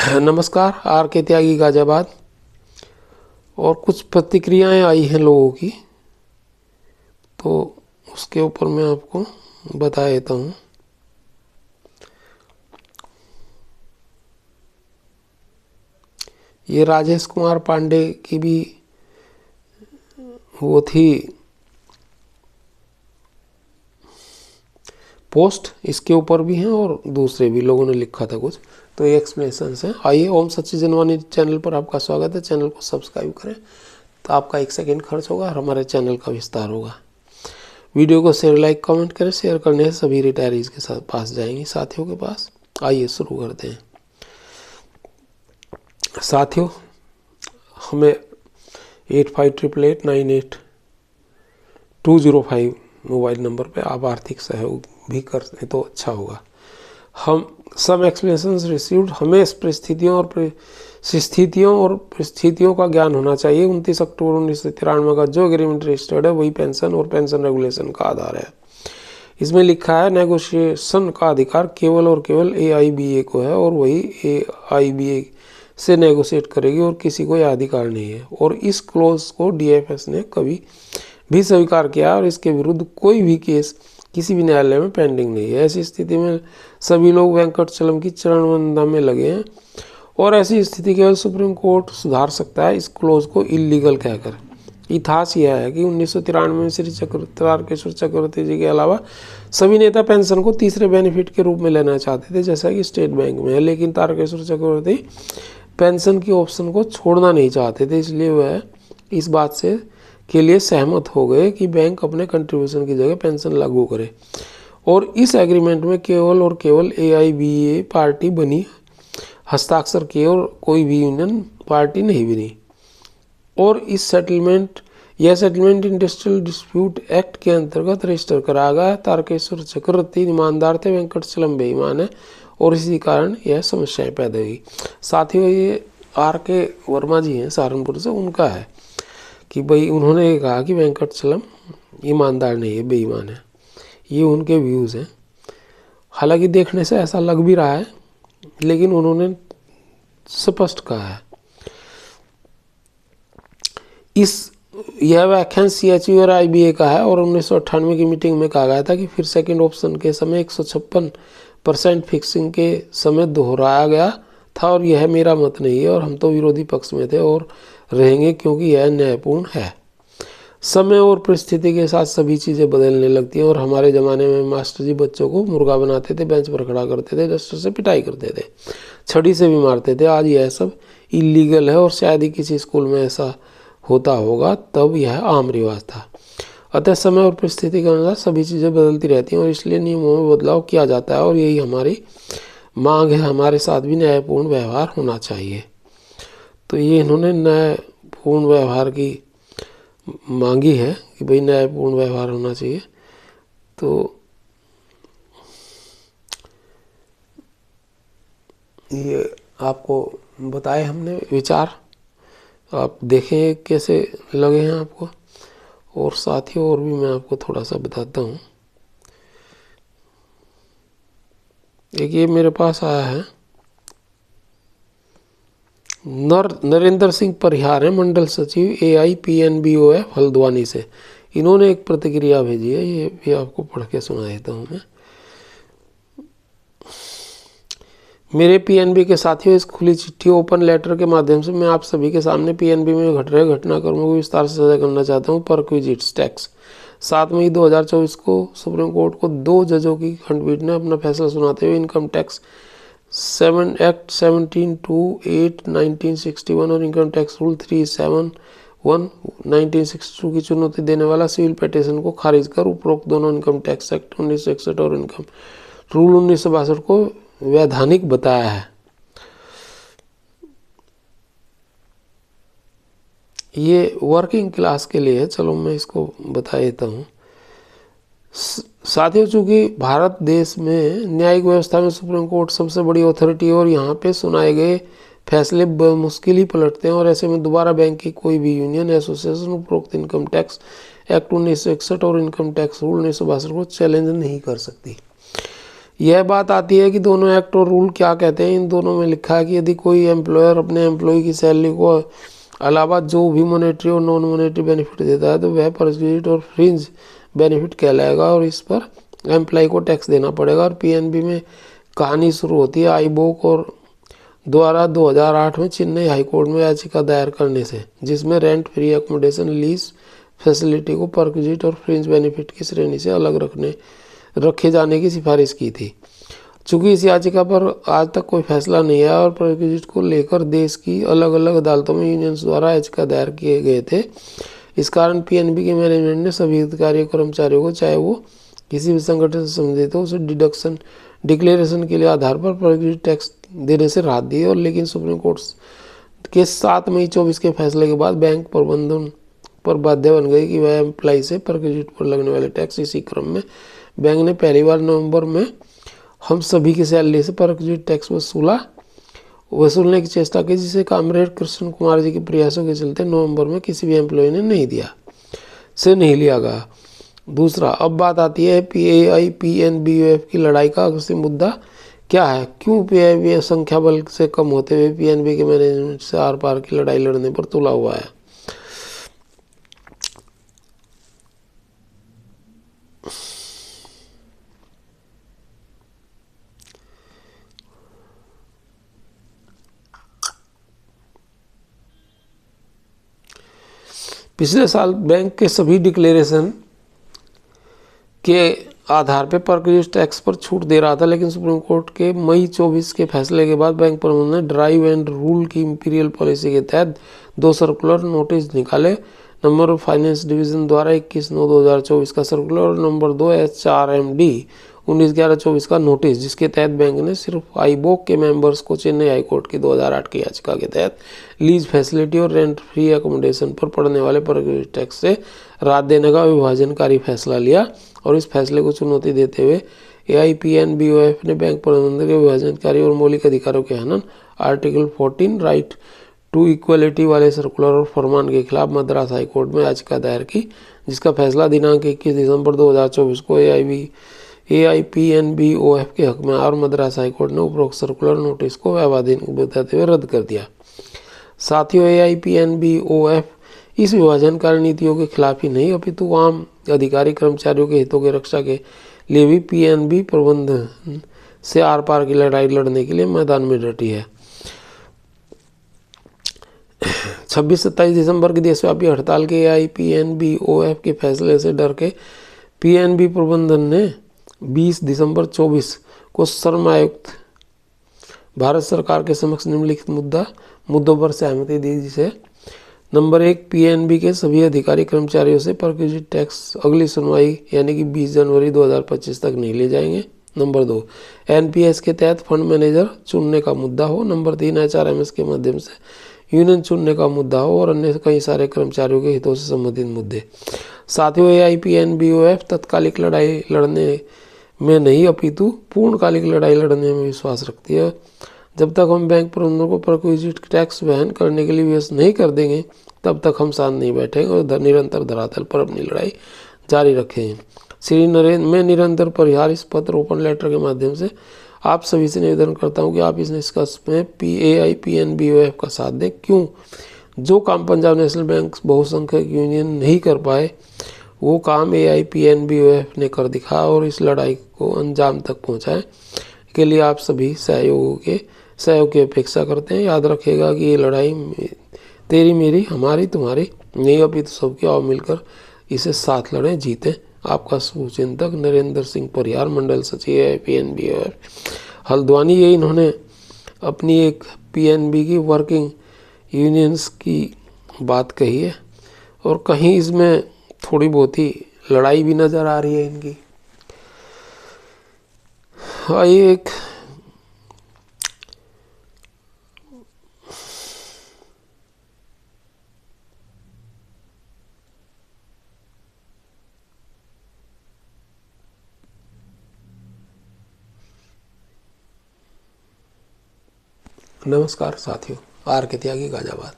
नमस्कार। आर के त्यागी गाजियाबाद। और कुछ प्रतिक्रियाएं आई हैं लोगों की, तो उसके ऊपर मैं आपको बता देता हूँ। ये राजेश कुमार पांडे की भी वो थी पोस्ट, इसके ऊपर भी हैं और दूसरे भी लोगों ने लिखा था कुछ, तो ये एक्सप्लेनेशन है। आइए, ओम सच्ची जनवाणी चैनल पर आपका स्वागत है। चैनल को सब्सक्राइब करें तो आपका 1 सेकेंड खर्च होगा और हमारे चैनल का विस्तार होगा। वीडियो को शेयर, लाइक, कमेंट करें। शेयर करने से सभी रिटायरीज के साथ पास जाएंगी, साथियों के पास। आइए शुरू करते हैं। साथियों, हमें 8588988205 मोबाइल नंबर पे आप आर्थिक सहयोग भी करते तो अच्छा होगा। हम सम एक्सप्लेनेशंस रिसीव्ड, हमें स्थितियों और परिस्थितियों का ज्ञान होना चाहिए। 29 अक्टूबर 1993 का जो एग्रीमेंट रजिस्टर्ड है वही पेंशन और पेंशन रेगुलेशन का आधार है। इसमें लिखा है नेगोशिएशन का अधिकार केवल और केवल AIBA को है और वही AIBA से नेगोशिएट करेगी और किसी को यह अधिकार नहीं है। और इस क्लोज को DFS ने कभी भी स्वीकार किया और इसके विरुद्ध कोई भी केस किसी भी न्यायालय में पेंडिंग नहीं है। ऐसी स्थिति में सभी लोग वेंकटचलम की चरण वंदना में लगे हैं और ऐसी स्थिति केवल सुप्रीम कोर्ट सुधार सकता है इस क्लोज को इलीगल कहकर। इतिहास यह है कि 1993 में श्री तारकेश्वर चक्रवर्ती जी के अलावा सभी नेता पेंशन को तीसरे बेनिफिट के रूप में लेना चाहते थे, जैसा कि स्टेट बैंक में है। लेकिन तारकेश्वर चक्रवर्ती पेंशन की ऑप्शन को छोड़ना नहीं चाहते थे, इसलिए वह इस बात से के लिए सहमत हो गए कि बैंक अपने कंट्रीब्यूशन की जगह पेंशन लागू करे। और इस एग्रीमेंट में केवल और केवल AIBA पार्टी बनी, हस्ताक्षर किए और कोई भी यूनियन पार्टी नहीं बनी। और यह सेटलमेंट इंडस्ट्रियल डिस्प्यूट एक्ट के अंतर्गत रजिस्टर कराया गया। तारकेश्वर चक्रवर्ती ईमानदार थे, वेंकटचलम बेईमान है और इसी कारण यह समस्याएं पैदा हुई। साथियों, ये RK वर्मा जी हैं सहारनपुर से, उनका है कि भाई उन्होंने कहा कि वेंकटचलम ईमानदार नहीं है, बेईमान है। ये उनके व्यूज़ हैं। हालांकि देखने से ऐसा लग भी रहा है, लेकिन उन्होंने स्पष्ट कहा है। यह व्याख्यान CHU और IBA का है और 1998 की मीटिंग में कहा गया था कि फिर सेकंड ऑप्शन के समय 156% फिक्सिंग के समय दोहराया गया था और यह मेरा मत नहीं है और हम तो विरोधी पक्ष में थे और रहेंगे क्योंकि यह न्यायपूर्ण है। समय और परिस्थिति के साथ सभी चीज़ें बदलने लगती हैं और हमारे ज़माने में मास्टर जी बच्चों को मुर्गा बनाते थे, बेंच पर खड़ा करते थे, डस्टर से पिटाई करते थे, छड़ी से भी मारते थे। आज यह सब इलीगल है और शायद ही किसी स्कूल में ऐसा होता होगा, तब यह आम रिवाज था। अतः समय और परिस्थिति के अनुसार सभी चीज़ें बदलती रहती हैं और इसलिए नियमों में बदलाव किया जाता है और यही हमारी मांग है। हमारे साथ भी न्यायपूर्ण व्यवहार होना चाहिए। तो ये इन्होंने न्यायपूर्ण व्यवहार की मांगी है कि भाई न्यायपूर्ण व्यवहार होना चाहिए। तो ये आपको बताए हमने विचार, आप देखें कैसे लगे हैं आपको। और साथियों, और भी मैं आपको थोड़ा सा बताता हूँ। एक ये मेरे पास आया है, नरेंद्र सिंह परिहार है, मंडल सचिव AIPNBOF हल्द्वानी से। इन्होंने एक प्रतिक्रिया भेजी है, ये भी आपको पढ़ के सुना देता हूँ मैं। मेरे PNB के साथियों, इस खुली चिट्ठी ओपन लेटर के माध्यम से मैं आप सभी के सामने PNB में घट रहे घटनाक्रमों को विस्तार से साझा करना चाहता हूँ। परक्विजिट्स टैक्स 7 मई 2024 को सुप्रीम कोर्ट को 2 जजों की खंडपीठ ने अपना फैसला सुनाते हुए इनकम टैक्स एक्ट 1728 1961 और इनकम टैक्स रूल 371 1962 की चुनौती देने वाला सिविल पिटीशन को खारिज कर उपरोक्त दोनों इनकम टैक्स एक्ट 1961 और इनकम रूल 1962 को वैधानिक बताया है। ये वर्किंग क्लास के लिए है, चलो मैं इसको बता देता हूँ। साथियों, चूंकि भारत देश में न्यायिक व्यवस्था में सुप्रीम कोर्ट सबसे बड़ी अथॉरिटी है और यहाँ पे सुनाए गए फैसले मुश्किल ही पलटते हैं और ऐसे में दोबारा बैंक की कोई भी यूनियन एसोसिएशन उपरोक्त इनकम टैक्स एक्ट 1961 और इनकम टैक्स रूल 1962 को चैलेंज नहीं कर सकती। यह बात आती है कि दोनों एक्ट और रूल क्या कहते हैं। इन दोनों में लिखा है कि यदि कोई एम्प्लॉयर अपने एम्प्लॉय की सैलरी को अलावा जो भी मॉनेटरी और नॉन मॉनेटरी बेनिफिट देता है तो वह परक्विजिट और फ्रिंज बेनिफिट कहलाएगा और इस पर एम्प्लॉय को टैक्स देना पड़ेगा। और पीएनबी में कहानी शुरू होती है आईबोक और द्वारा 2008 में चेन्नई हाईकोर्ट में याचिका दायर करने से, जिसमें rent free accommodation lease facility को परक्विजिट और फ्रिंज बेनिफिट की श्रेणी से अलग रखे जाने की सिफारिश की थी। चूंकि इस याचिका पर आज तक कोई फैसला नहीं आया और परक्विजिट को लेकर देश की अलग अलग अदालतों में यूनियंस द्वारा याचिका दायर किए गए थे, इस कारण पीएनबी के मैनेजमेंट ने सभी अधिकारियों कर्मचारियों को, चाहे वो किसी भी संगठन से संबंधित हो, उसे डिडक्शन डिक्लेरेशन के लिए आधार पर परक्विजिट टैक्स देने से राहत दी। और लेकिन सुप्रीम कोर्ट के 7 मई 2024 के फैसले के बाद बैंक प्रबंधन पर बाध्य बन गई कि वह एम्प्लाई से परक्विजिट पर लगने वाले टैक्स। इसी क्रम में बैंक ने पहली बार नवंबर में हम सभी की सैलरी से परक्विजिट टैक्स वसूलने की चेष्टा की, जिसे कॉमरेड कृष्ण कुमार जी के प्रयासों के चलते नवंबर में किसी भी एम्प्लॉय ने नहीं लिया गया। दूसरा, अब बात आती है पीएआई पीएनबीयूएफ की लड़ाई का अग्रणी मुद्दा क्या है। क्यों पीएआई संख्या बल से कम होते हुए पीएनबी के मैनेजमेंट से आर पार की लड़ाई लड़ने पर तुला हुआ है। पिछले साल बैंक के सभी डिक्लेरेशन के आधार पर परक्विजिट टैक्स पर छूट दे रहा था, लेकिन सुप्रीम कोर्ट के मई 24 के फैसले के बाद बैंक प्रबंधन ने ड्राइव एंड रूल की इंपीरियल पॉलिसी के तहत 2 सर्कुलर नोटिस निकाले। नंबर ऑफ फाइनेंस डिवीजन द्वारा 21/9/2024 का सर्कुलर और नंबर 2 HRMD 19/11/24 का नोटिस, जिसके तहत बैंक ने सिर्फ आईबोक के मेंबर्स को चेन्नई हाईकोर्ट की 2008 की याचिका के तहत लीज फैसिलिटी और रेंट फ्री एकोमोडेशन पर पड़ने वाले परक्विजिट टैक्स से राहत देने का विभाजनकारी फैसला लिया। और इस फैसले को चुनौती देते हुए एआईपीएनबीओएफ ने बैंक प्रबंधन के विभाजनकारी और मौलिक अधिकारों के हनन आर्टिकल 14 राइट टू इक्वलिटी वाले सर्कुलर और फरमान के खिलाफ मद्रास हाईकोर्ट में याचिका दायर की, जिसका फैसला दिनांक 21 दिसंबर 2024 को एआईपीएनबीओएफ के हक में और मद्रास हाईकोर्ट ने उपरोक्त सर्कुलर नोटिस को अवैध बताते हुए रद्द कर दिया। साथियों, एआईपीएनबीओएफ इस विभाजनकारी नीतियों के खिलाफ ही नहीं अपितु आम अधिकारी कर्मचारियों के हितों की रक्षा के लिए भी पीएनबी प्रबंधन से आर पार की लड़ाई लड़ने के लिए मैदान में डटी है। 26-27 दिसंबर की देशव्यापी हड़ताल के एआईपीएनबीओएफ के फैसले से डर के पीएनबी प्रबंधन ने 20 दिसंबर 24 को श्रम आयुक्त भारत सरकार के समक्ष निम्नलिखित मुद्दों पर सहमति दी, जिसे नंबर 1, पीएनबी के सभी अधिकारी कर्मचारियों से परक्विजिट टैक्स अगली सुनवाई यानी कि 20 जनवरी 2025 तक नहीं ले जाएंगे। नंबर 2, एनपीएस के तहत फंड मैनेजर चुनने का मुद्दा हो। नंबर 3, एचआरएमएस के माध्यम से यूनियन चुनने का मुद्दा हो और अन्य कई सारे कर्मचारियों के हितों से संबंधित मुद्दे। साथियों, एआईपीएनबीओएफ तत्कालिक लड़ाई लड़ने में नहीं अपितु पूर्णकालिक लड़ाई लड़ने में विश्वास रखती है। जब तक हम बैंक प्रबंधन को परक्विजिट टैक्स वहन करने के लिए व्यस्त नहीं कर देंगे, तब तक हम शांत नहीं बैठेंगे और निरंतर धरातल पर अपनी लड़ाई जारी रखेंगे। मैं निरंतर परिहार इस पत्र ओपन लेटर के माध्यम से आप सभी से निवेदन करता हूं कि आप इस निष्कर्ष में एआईपीएनबीओएफ का साथ दें। क्यों? जो काम पंजाब नेशनल बैंक बहुसंख्यक यूनियन नहीं कर पाए, वो काम एआईपीएनबीओएफ ने कर दिखाया और इस लड़ाई को अंजाम तक पहुँचाए के लिए आप सभी सहयोग की अपेक्षा करते हैं। याद रखिएगा कि ये लड़ाई तेरी मेरी हमारी तुम्हारी नहीं अपितु सबकी, आओ मिलकर इसे साथ लड़ें, जीतें। आपका सुचिंतक नरेंद्र सिंह परिहार, मंडल सचिव पीएनबी हल्द्वानी। ये इन्होंने अपनी एक पीएनबी की वर्किंग यूनियंस की बात कही है और कहीं इसमें थोड़ी बहुत ही लड़ाई भी नज़र आ रही है इनकी। आइए एक नमस्कार साथियों, आर के त्यागी गाजियाबाद।